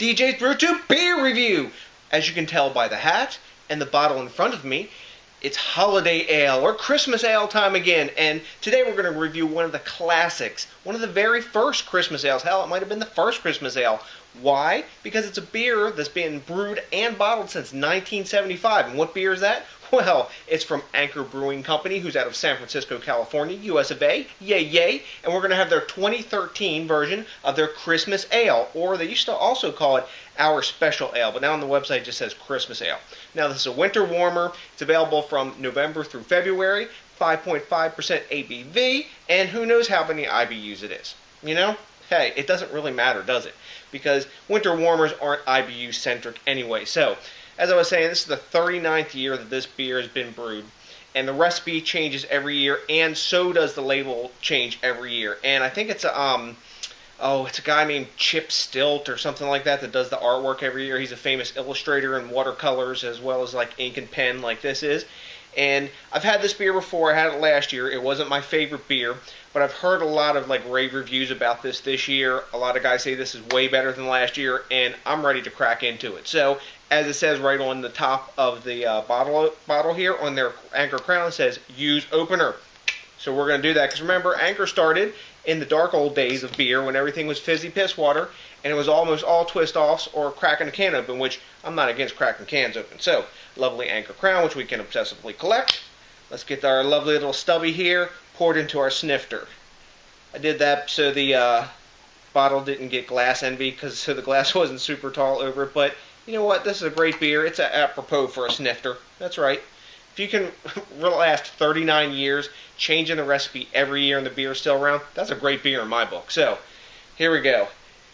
DJs BrewTube beer review. As you can tell by the hat and the bottle in front of me, it's holiday ale or Christmas ale time again. And today we're going to review one of the classics, one of the very first Christmas ales. Hell, it might have been the first Christmas ale. Why? Because it's a beer that's been brewed and bottled since 1975. And what beer is that? Well, it's from Anchor Brewing Company, who's out of San Francisco, California, US of A. Yay, yay. And we're going to have their 2013 version of their Christmas Ale, or they used to also call it Our Special Ale, but now on the website it just says Christmas Ale. Now, this is a winter warmer. It's available from November through February, 5.5% ABV, and who knows how many IBUs it is. You know? Hey, it doesn't really matter, does it? Because winter warmers aren't IBU-centric anyway. So, as I was saying, this is the 39th year that this beer has been brewed, and the recipe changes every year, and so does the label change every year. And I think it's a it's a guy named Chip Stitt or something like that does the artwork every year. He's a famous illustrator in watercolors as well as like ink and pen like this is. And I've had this beer before. I had it last year. It wasn't my favorite beer, but I've heard a lot of like rave reviews about this year. A lot of guys say this is way better than last year, and I'm ready to crack into it. So, as it says right on the top of the bottle here, on their Anchor crown, it says, use opener. So we're going to do that, because remember, Anchor started in the dark old days of beer when everything was fizzy piss water, and it was almost all twist-offs or cracking a can open, which I'm not against cracking cans open. So, lovely Anchor crown, which we can obsessively collect. Let's get our lovely little stubby here poured into our snifter. I did that so the bottle didn't get glass envy, so the glass wasn't super tall over it, but you know what? This is a great beer. It's apropos for a snifter. That's right. If you can last 39 years, changing the recipe every year and the beer's still around, that's a great beer in my book. So, here we go.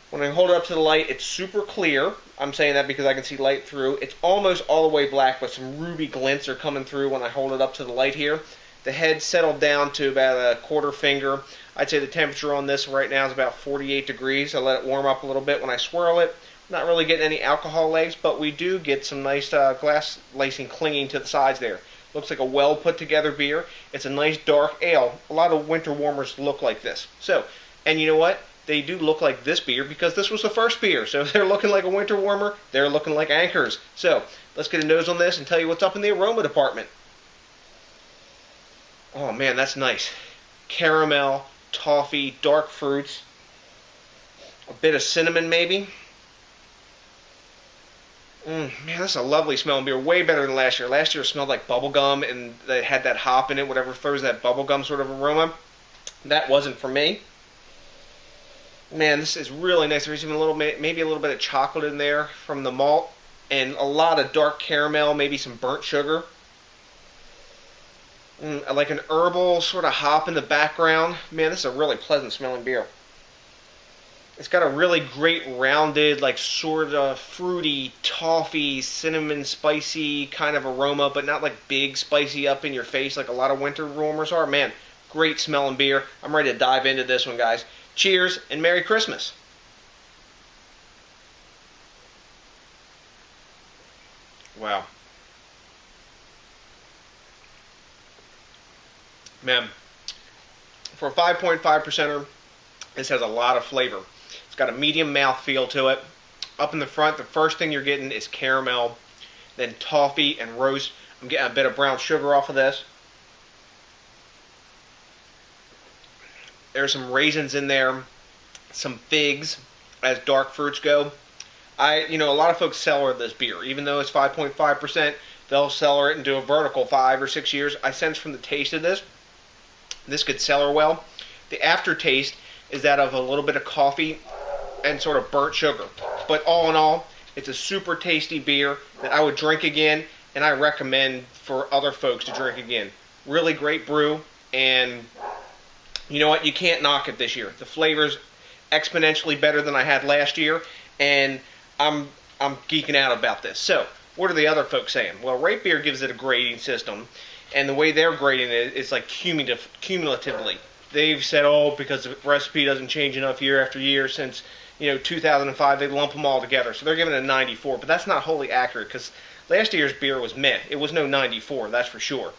When I hold it up to the light, it's super clear. I'm saying that because I can see light through. It's almost all the way black, but some ruby glints are coming through when I hold it up to the light here. The head settled down to about a quarter finger. I'd say the temperature on this right now is about 48 degrees. I let it warm up a little bit when I swirl it. Not really getting any alcohol legs, but we do get some nice glass lacing clinging to the sides there. Looks like a well put together beer. It's a nice dark ale. A lot of winter warmers look like this. So, and you know what? They do look like this beer because this was the first beer. So if they're looking like a winter warmer, they're looking like Anchors. So, let's get a nose on this and tell you what's up in the aroma department. Oh man, that's nice. Caramel, toffee, dark fruits, a bit of cinnamon maybe. Man, that's a lovely smelling beer. Way better than last year. Last year it smelled like bubblegum and they had that hop in it, whatever throws that bubblegum sort of aroma. That wasn't for me. Man, this is really nice. There's even a little bit, maybe a little bit of chocolate in there from the malt, and a lot of dark caramel, maybe some burnt sugar. Like an herbal sort of hop in the background. Man, this is a really pleasant smelling beer. It's got a really great rounded, like sort of fruity, toffee, cinnamon, spicy kind of aroma, but not like big spicy up in your face like a lot of winter warmers are. Man, great smelling beer. I'm ready to dive into this one, guys. Cheers and Merry Christmas. Wow. Man, for a 5.5%er, this has a lot of flavor. It's got a medium mouth feel to it. Up in the front, the first thing you're getting is caramel, then toffee and roast. I'm getting a bit of brown sugar off of this. There's some raisins in there, some figs as dark fruits go. A lot of folks cellar this beer. Even though it's 5.5%, they'll cellar it into a vertical 5 or 6 years. I sense from the taste of this could cellar well. The aftertaste is that of a little bit of coffee and sort of burnt sugar. But all in all, it's a super tasty beer that I would drink again, and I recommend for other folks to drink again. Really great brew, and you know what? You can't knock it this year. The flavor's exponentially better than I had last year, and I'm geeking out about this. So, what are the other folks saying? Well, Rate Beer gives it a grading system, and the way they're grading it is like cumulatively. They've said, because the recipe doesn't change enough year after year since 2005, they lump them all together. So they're giving it a 94, but that's not wholly accurate because last year's beer was meh. It was no 94, that's for sure.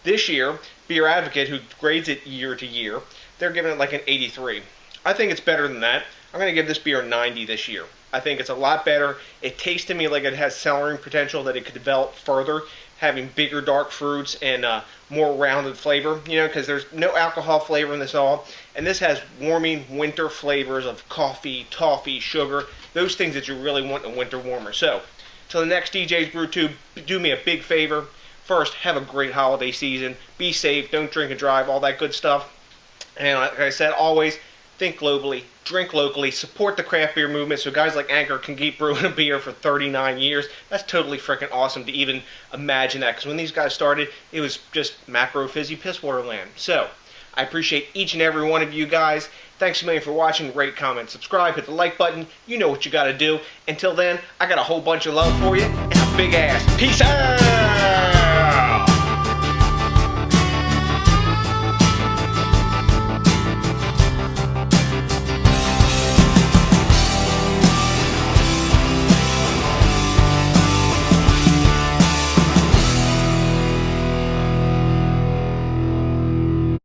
This year, Beer Advocate, who grades it year to year, they're giving it like an 83. I think it's better than that. I'm going to give this beer a 90 this year. I think it's a lot better. It tastes to me like it has cellaring potential, that it could develop further, having bigger dark fruits and more rounded flavor, you know, because there's no alcohol flavor in this all. And this has warming winter flavors of coffee, toffee, sugar, those things that you really want in a winter warmer. So, till the next DJs BrewTube, do me a big favor. First, have a great holiday season. Be safe, don't drink and drive, all that good stuff. And like I said, always think globally, drink locally, support the craft beer movement so guys like Anchor can keep brewing a beer for 39 years. That's totally freaking awesome to even imagine that, because when these guys started, it was just macro fizzy pisswater land. So, I appreciate each and every one of you guys. Thanks a million for watching. Rate, comment, subscribe, hit the like button. You know what you got to do. Until then, I got a whole bunch of love for you and a big ass. Peace out!